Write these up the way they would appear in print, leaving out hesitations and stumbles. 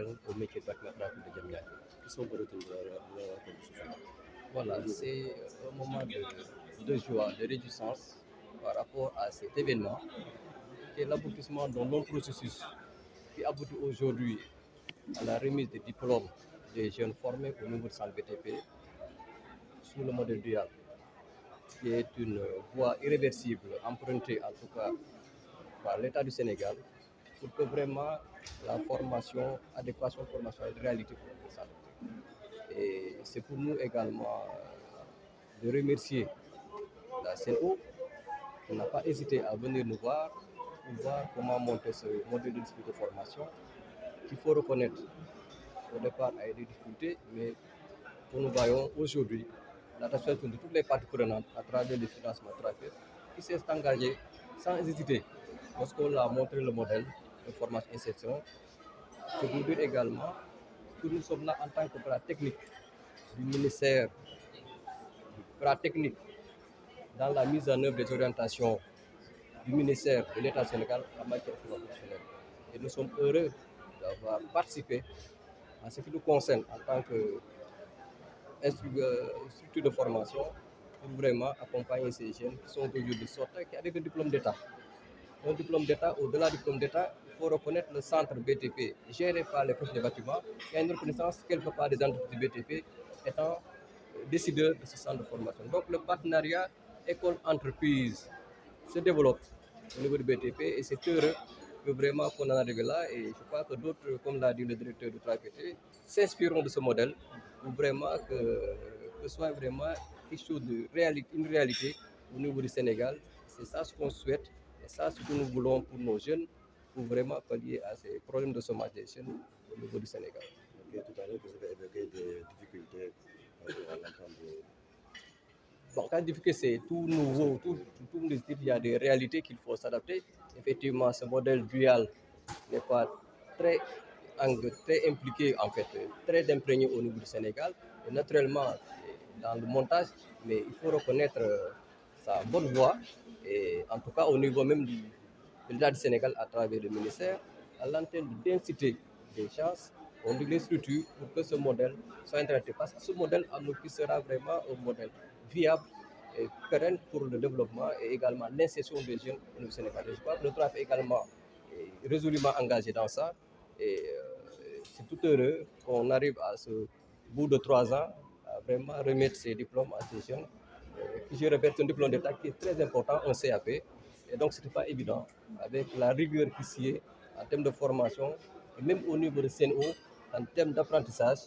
interne au métier de bâtiment de Diamniadio. Qui sont vos retours de la compétition? Voilà, c'est un moment de joie, de réjouissance par rapport à cet événement qui est l'aboutissement d'un long processus qui aboutit aujourd'hui à la remise des diplômes des jeunes formés au niveau de centre BTP sous le modèle dual, qui est une voie irréversible empruntée en tout cas par l'État du Sénégal pour que vraiment la formation, adéquation formation et réalité pour ça. Et c'est pour nous également de remercier la CNO qui n'a pas hésité à venir nous voir pour voir comment monter ce modèle de formation qu'il faut reconnaître au départ a eu des difficultés, mais que nous voyons aujourd'hui l'attachement de toutes les parties prenantes à travers les financements trafic qui s'est engagé sans hésiter lorsqu'on a montré le modèle de formation insertion. Je vous dire également que nous sommes là en tant que bras technique du ministère, bras technique dans la mise en œuvre des orientations du ministère de l'État sénégal en matière professionnelle. Et nous sommes heureux d'avoir participé à ce qui nous concerne en tant que structure de formation pour vraiment accompagner ces jeunes qui sont aujourd'hui sortis avec un diplôme d'État. Un diplôme d'État, au-delà du diplôme d'État, il faut reconnaître le centre BTP géré par les profs de bâtiment qui a une reconnaissance quelque part des entreprises BTP étant décideurs de ce centre de formation. Donc le partenariat école-entreprise se développe au niveau du BTP et c'est heureux que vraiment qu'on en arrive là et je crois que d'autres, comme l'a dit le directeur du BTP, s'inspireront de ce modèle pour vraiment que soit vraiment quelque chose de réalité, une réalité au niveau du Sénégal. C'est ça ce qu'on souhaite et ça ce que nous voulons pour nos jeunes pour vraiment pallier à ces problèmes de chômage des jeunes au niveau du Sénégal. Okay, tout à l'heure, vous avez évoqué des difficultés à l'entendre. Bon, quand difficulté, c'est tout nouveau, tout il y a des réalités qu'il faut s'adapter. Effectivement, ce modèle dual n'est pas très, très impliqué, en fait, très imprégné au niveau du Sénégal. Et naturellement, dans le montage, mais il faut reconnaître sa bonne voie. Et en tout cas, au niveau même de l'État du Sénégal, à travers le ministère, à l'antenne d'inciter des chances, on dit les structures pour que ce modèle soit interactif. Parce que ce modèle, en nous, sera vraiment un modèle viable et pérenne pour le développement et également l'insertion des jeunes au niveau sénégalais. Je crois que le travail est également résolument engagé dans ça. Et c'est tout heureux qu'on arrive à ce bout de 3 ans à vraiment remettre ces diplômes à ces jeunes. Qui, je répète, un diplôme d'État qui est très important, un CAP. Et donc, ce n'était pas évident, avec la rigueur qui s'y est en termes de formation, et même au niveau de CNO, en termes d'apprentissage.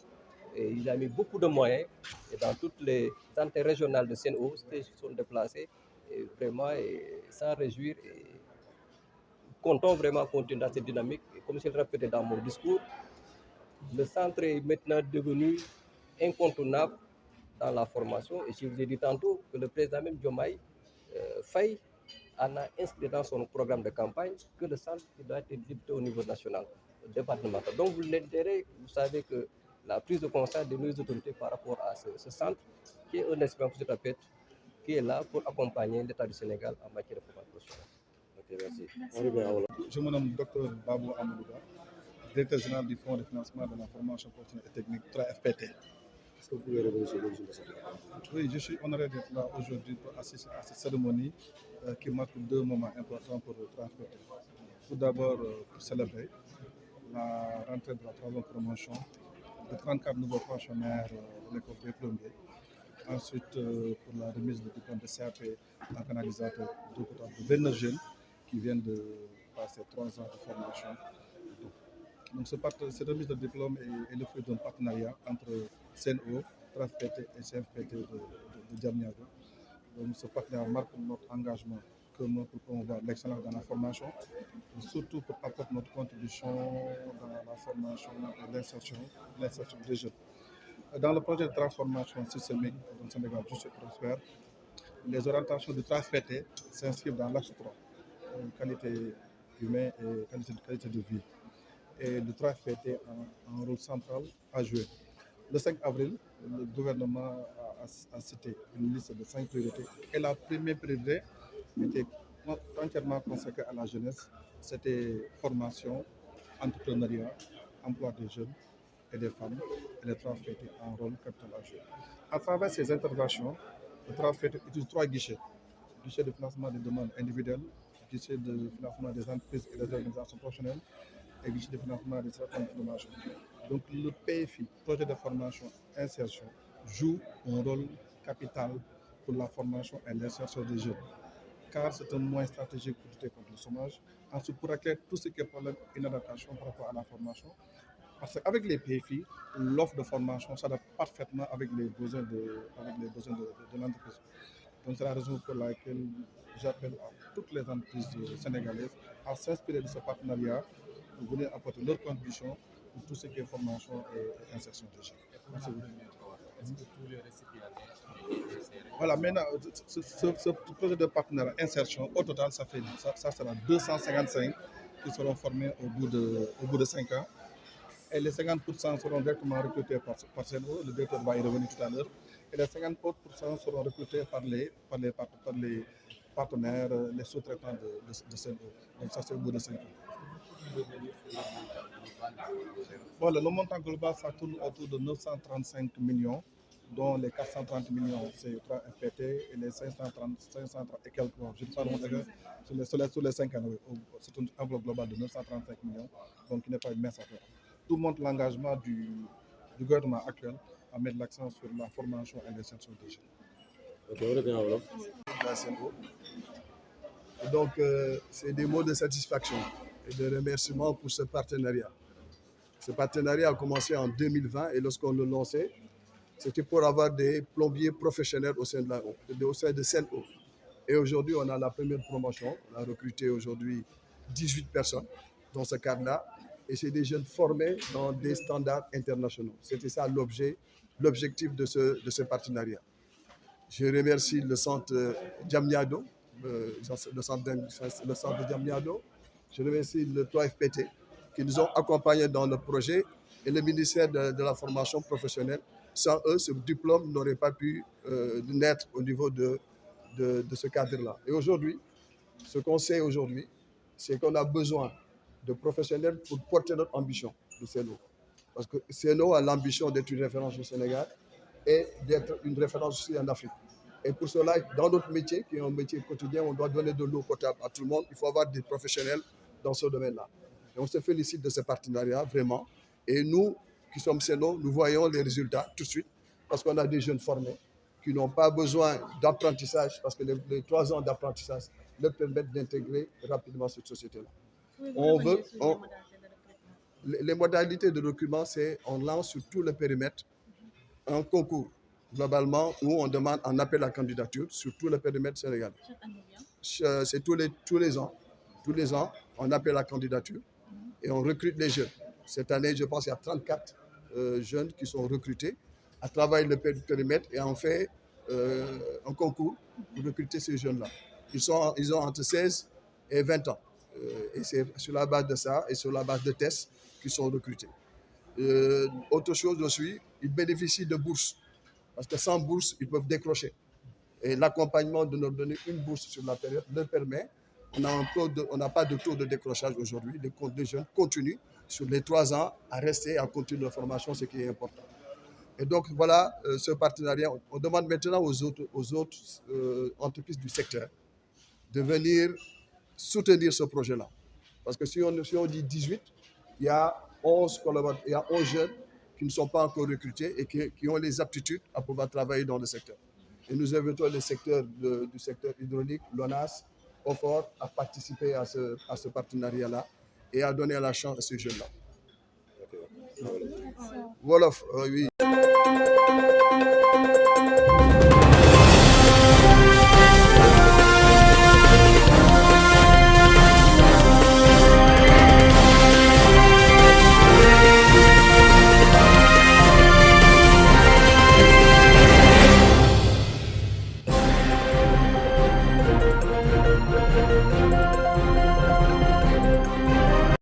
Et il a mis beaucoup de moyens et dans toutes les entités régionales de CNO, ils sont déplacés et vraiment s'en réjouir. Et comptons vraiment continuer dans cette dynamique. Et comme je le répétais dans mon discours, le centre est maintenant devenu incontournable dans la formation. Et je vous ai dit tantôt que le président même Diomaye Faye en a inscrit dans son programme de campagne que le centre doit être débuté au niveau national, départemental. Donc vous l'intérêt, vous savez que la prise de constat de nos autorités par rapport à ce centre, qui est un espace de tapette, qui est là pour accompagner l'État du Sénégal en matière de formation. Ok, merci. Je me nomme Dr Babou Amadouba, directeur général du Fonds de financement de la formation professionnelle et technique, FPT. Est-ce que vous pouvez revenir sur l'origine de cette rencontre? Oui, je suis honoré d'être là aujourd'hui pour assister à cette cérémonie qui marque 2 moments importants pour le FPT. Tout d'abord, pour célébrer la rentrée de la 3e promotion de 34 nouveaux fonctionnaires de l'école des plombiers. Ensuite, pour la remise de diplôme de CAP en canalisateur de 29 jeunes qui viennent de passer 3 ans de formation. Donc, cette remise de diplôme est le fruit d'un partenariat entre CNO, FPT et CFPT de Diamniadio. Donc, ce partenariat marque notre engagement pour promouvoir l'excellence dans la formation, surtout pour apporter notre contribution dans la formation et l'insertion des jeunes. Dans le projet de transformation systémique du Sénégal juste et prospère, les orientations du FPT s'inscrivent dans l'axe 3, qualité humaine et qualité de vie. Et le FPT a un rôle central à jouer. Le 5 avril, le gouvernement a cité une liste de 5 priorités. Et la première priorité était entièrement consacrée à la jeunesse. C'était formation, entrepreneuriat, emploi des jeunes et des femmes et les transférés en rôle capital à jouer. À travers ces interventions, le transféré utilise 3 guichets. Guichet de financement des demandes individuelles, guichet de financement des entreprises et des organisations professionnelles et guichet de financement des centres de formation. Donc le PFI, projet de formation insertion, joue un rôle capital pour la formation et l'insertion des jeunes, car c'est un moyen stratégique pour lutter contre le chômage. Ensuite, pour régler tout ce qui est problème d'inadaptation par rapport à la formation, parce qu'avec les PFI, l'offre de formation s'adapte parfaitement avec les besoins de l'entreprise. Donc c'est la raison pour laquelle j'appelle à toutes les entreprises sénégalaises à s'inspirer de ce partenariat pour venir apporter leur contribution pour tout ce qui est formation et insertion des jeunes. Merci beaucoup. Est-ce que tous les récipiendaires? Voilà, maintenant, ce projet de partenariat insertion, au total, ça sera 255 qui seront formés au bout de 5 ans. Et les 50% seront directement recrutés par CNO, le directeur va y revenir tout à l'heure. Et les 50% seront recrutés par les partenaires, les sous-traitants de CNO. Donc ça, c'est au bout de 5 ans. Voilà, le montant global, ça tourne autour de 935 millions, dont les 430 millions, c'est 3 FPT, et les 530 et quelques, je ne sais pas, sur les 5 ans, c'est une enveloppe globale de 935 millions, donc il n'est pas une mince affaire. Tout montre l'engagement du gouvernement actuel à mettre l'accent sur la formation et l'insertion des jeunes. Ok, on revient à Wolof. Donc, c'est des mots de satisfaction et de remerciement pour ce partenariat. Ce partenariat a commencé en 2020 et lorsqu'on le lançait, c'était pour avoir des plombiers professionnels au sein de CNO. Et aujourd'hui, on a la première promotion. On a recruté aujourd'hui 18 personnes dans ce cadre-là. Et c'est des jeunes formés dans des standards internationaux. C'était ça l'objectif de ce partenariat. Je remercie le centre Diamniadio, le centre de Diamniadio. Je remercie le 3FPT qui nous ont accompagnés dans le projet et le ministère de la formation professionnelle. Sans eux, ce diplôme n'aurait pas pu naître au niveau de ce cadre-là. Et aujourd'hui, ce qu'on sait aujourd'hui, c'est qu'on a besoin de professionnels pour porter notre ambition de CNO. Parce que CNO a l'ambition d'être une référence au Sénégal et d'être une référence aussi en Afrique. Et pour cela, dans notre métier, qui est un métier quotidien, on doit donner de l'eau potable à tout le monde. Il faut avoir des professionnels dans ce domaine-là. Et on se félicite de ce partenariat, vraiment. Et nous, qui sommes CNO, nous voyons les résultats tout de suite, parce qu'on a des jeunes formés qui n'ont pas besoin d'apprentissage, parce que les 3 ans d'apprentissage leur permettent d'intégrer rapidement cette société-là. Les modalités de recrutement, c'est on lance sur tout le périmètre un concours, globalement, où on demande un appel à candidature sur tout le périmètre sénégalais. C'est tous les ans. Tous les ans, on appelle à candidature et on recrute les jeunes. Cette année, je pense qu'il y a 34 jeunes qui sont recrutés à travers le périmètre et on fait un concours pour recruter ces jeunes-là. Ils ont entre 16 et 20 ans. Et c'est sur la base de ça et sur la base de tests qu'ils sont recrutés. Autre chose aussi, ils bénéficient de bourses. Parce que sans bourse, ils peuvent décrocher. Et l'accompagnement de leur donner une bourse sur la période leur permet, on n'a pas de taux de décrochage aujourd'hui. Les jeunes continuent sur les 3 ans à rester, à continuer leur formation, ce qui est important. Et donc voilà ce partenariat. On demande maintenant aux autres entreprises du secteur de venir soutenir ce projet-là. Parce que si on dit 18, il y a 11 jeunes qui ne sont pas encore recrutés et qui ont les aptitudes à pouvoir travailler dans le secteur. Et nous invitons le secteur du secteur hydraulique, l'ONAS, OFOR, à participer à ce partenariat-là et à donner la chance à ces jeunes-là. Ok. Wolof, oui.